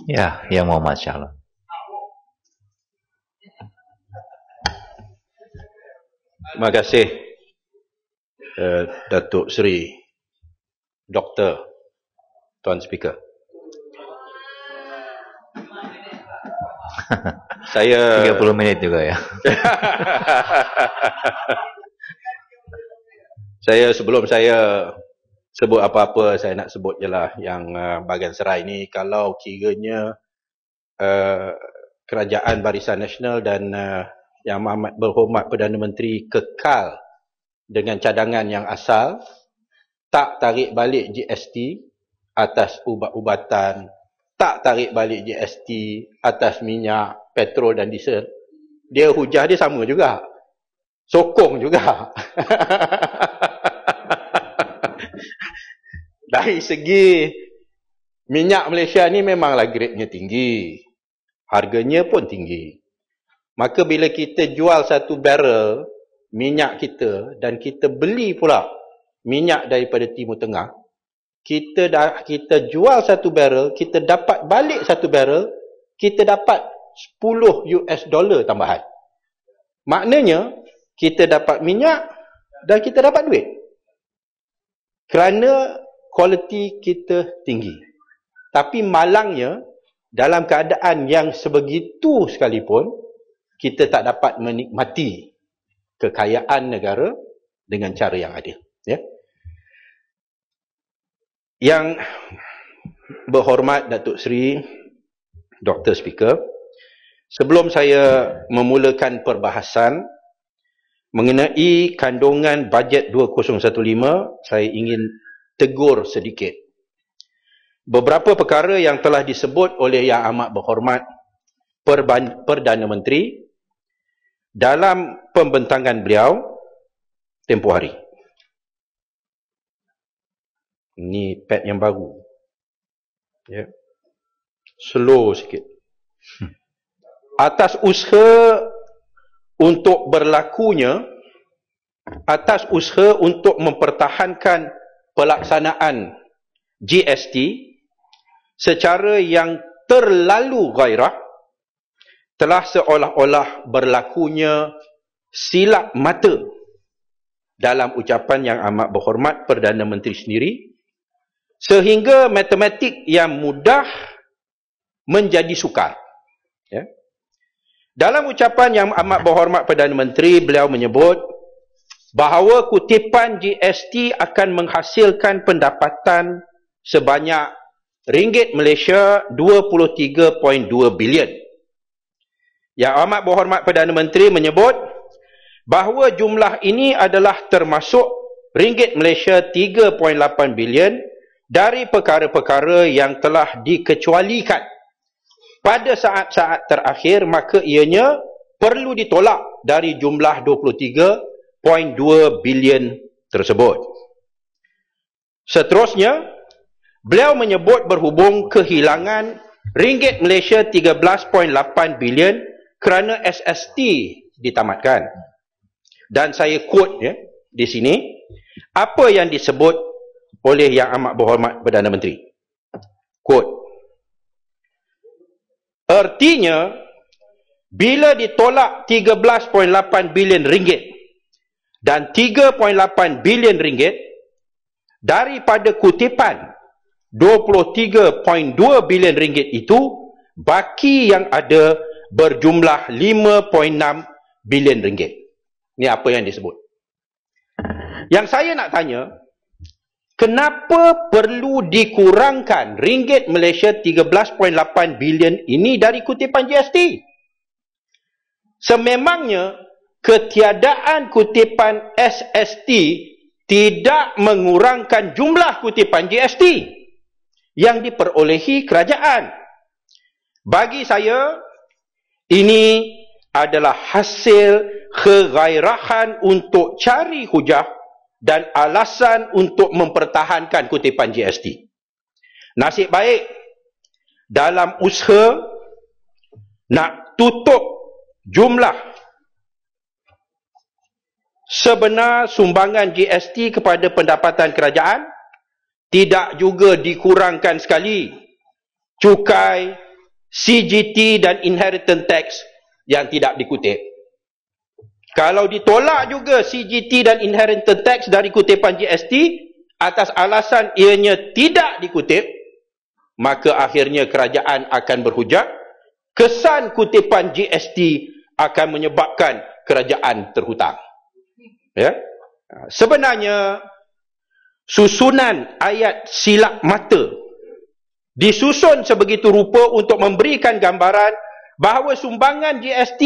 Ya, Yang Muhammad Syahlan. Terima kasih Datuk Seri Dr. Tuan Speaker. Saya 30 minit juga ya. Sebelum saya sebut apa-apa, saya nak sebut je lah yang bahagian serai ni, kalau kiranya Kerajaan Barisan Nasional dan Yang Amat Berhormat Perdana Menteri kekal dengan cadangan yang asal, tak tarik balik GST atas ubat-ubatan, tak tarik balik GST atas minyak, petrol dan diesel, dia hujah dia sama juga, sokong juga. Dari segi minyak Malaysia ni memanglah grade-nya tinggi, harganya pun tinggi. Maka bila kita jual satu barrel minyak kita dan kita beli pula minyak daripada Timur Tengah, kita jual satu barrel, kita dapat balik satu barrel, kita dapat 10 US dollar tambahan. Maknanya kita dapat minyak dan kita dapat duit. Kerana kualiti kita tinggi. Tapi malangnya, dalam keadaan yang sebegitu sekalipun, kita tak dapat menikmati kekayaan negara dengan cara yang adil. Ya? Yang berhormat Datuk Seri Dr. Speaker, sebelum saya memulakan perbahasan mengenai kandungan bajet 2015, saya ingin tegur sedikit beberapa perkara yang telah disebut oleh Yang Amat Berhormat Perdana Menteri dalam pembentangan beliau tempoh hari. Ini pad yang baru. Ya. Slow sikit. Atas usaha untuk berlakunya, atas usaha untuk mempertahankan pelaksanaan GST secara yang terlalu gairah, telah seolah-olah berlakunya silap mata dalam ucapan Yang Amat Berhormat Perdana Menteri sendiri, sehingga matematik yang mudah menjadi sukar. Ya. Dalam ucapan Yang Amat Berhormat Perdana Menteri, beliau menyebut bahawa kutipan GST akan menghasilkan pendapatan sebanyak ringgit Malaysia 23.2 bilion. Yang Amat Berhormat Perdana Menteri menyebut bahawa jumlah ini adalah termasuk ringgit Malaysia 3.8 bilion dari perkara-perkara yang telah dikecualikan pada saat-saat terakhir, maka ianya perlu ditolak dari jumlah 23.2 bilion tersebut. Seterusnya, beliau menyebut berhubung kehilangan ringgit Malaysia 13.8 bilion kerana SST ditamatkan. Dan saya quote ya, di sini, apa yang disebut oleh Yang Amat Berhormat Perdana Menteri. Quote, artinya, bila ditolak 13.8 bilion ringgit dan 3.8 bilion ringgit daripada kutipan 23.2 bilion ringgit itu, baki yang ada berjumlah 5.6 bilion ringgit. Ini apa yang disebut. Yang saya nak tanya, kenapa perlu dikurangkan ringgit Malaysia 13.8 bilion ini dari kutipan GST? Sememangnya ketiadaan kutipan SST tidak mengurangkan jumlah kutipan GST yang diperolehi kerajaan. Bagi saya, ini adalah hasil kegairahan untuk cari hujah dan alasan untuk mempertahankan kutipan GST. Nasib baik, dalam usaha nak tutup jumlah sebenar sumbangan GST kepada pendapatan kerajaan, tidak juga dikurangkan sekali. cukai, CGT dan inheritance tax yang tidak dikutip. Kalau ditolak juga CGT dan inheritance tax dari kutipan GST atas alasan ianya tidak dikutip, maka akhirnya kerajaan akan berhujah kesan kutipan GST akan menyebabkan kerajaan terhutang. Ya? Sebenarnya susunan ayat silap mata disusun sebegitu rupa untuk memberikan gambaran bahawa sumbangan GST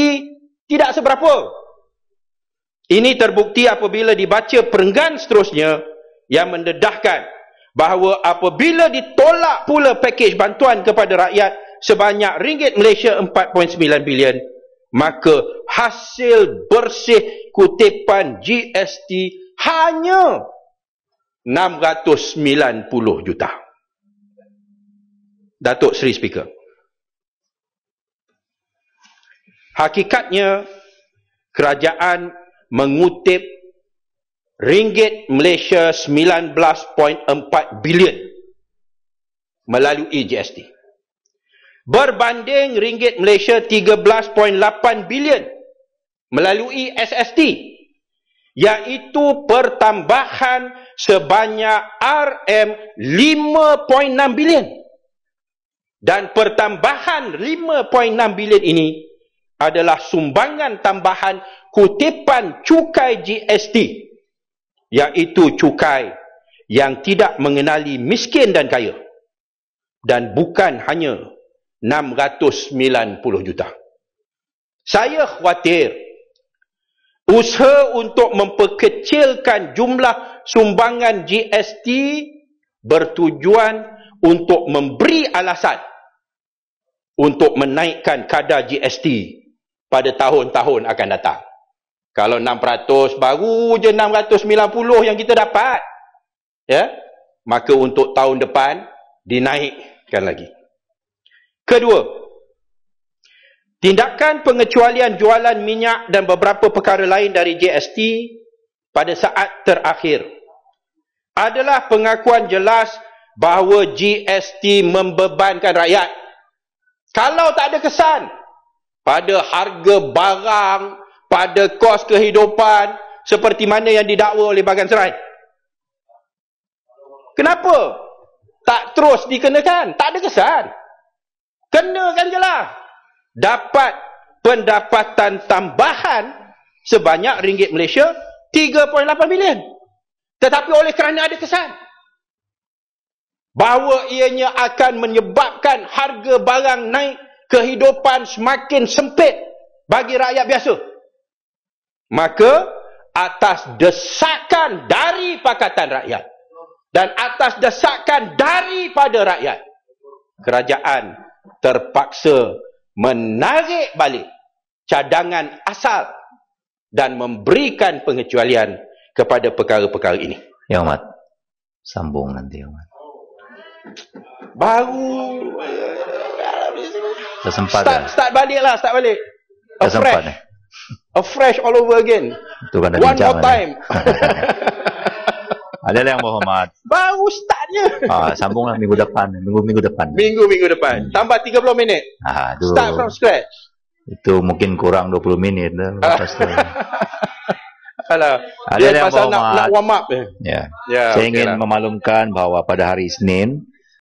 tidak seberapa. Ini terbukti apabila dibaca perenggan seterusnya yang mendedahkan bahawa apabila ditolak pula pakej bantuan kepada rakyat sebanyak ringgit Malaysia 4.9 bilion, maka hasil bersih kutipan GST hanya 690 juta. Datuk Seri Speaker. Hakikatnya, kerajaan mengutip ringgit Malaysia 19.4 bilion melalui GST. Berbanding ringgit Malaysia 13.8 bilion melalui SST, iaitu pertambahan sebanyak RM5.6 bilion. Dan pertambahan 5.6 bilion ini adalah sumbangan tambahan kutipan cukai GST, iaitu cukai yang tidak mengenali miskin dan kaya, dan bukan hanya 690 juta. Saya khawatir usaha untuk memperkecilkan jumlah sumbangan GST bertujuan untuk memberi alasan untuk menaikkan kadar GST pada tahun-tahun akan datang. Kalau 6%, baru je 690 yang kita dapat. Ya? Maka untuk tahun depan, dinaikkan lagi. Kedua, tindakan pengecualian jualan minyak dan beberapa perkara lain dari GST pada saat terakhir adalah pengakuan jelas bahawa GST membebankan rakyat. Kalau tak ada kesan pada harga barang, pada kos kehidupan seperti mana yang didakwa oleh Bagan Serai, kenapa tak terus dikenakan? Tak ada kesan. Kenakan je lah. Dapat pendapatan tambahan sebanyak ringgit Malaysia 3.8 bilion. Tetapi oleh kerana ada kesan bahawa ianya akan menyebabkan harga barang naik, kehidupan semakin sempit bagi rakyat biasa, maka atas desakan dari Pakatan Rakyat dan atas desakan daripada rakyat, kerajaan terpaksa menarik balik cadangan asal dan memberikan pengecualian kepada perkara-perkara ini. Ya Mat, sambung nanti ya Mat. Baru start balik lah, start balik. Afresh all over again. Itu kan One more time. Ada yang Muhammad. Baru startnya. Sambunglah minggu depan. Minggu depan. Minggu depan. Tambah 30 minit. Start from scratch. Itu mungkin kurang 20 minit. Lepas tu. Alah, ada yang pasal nak warm up. Ya. Saya ingin memaklumkan bahawa pada hari Isnin,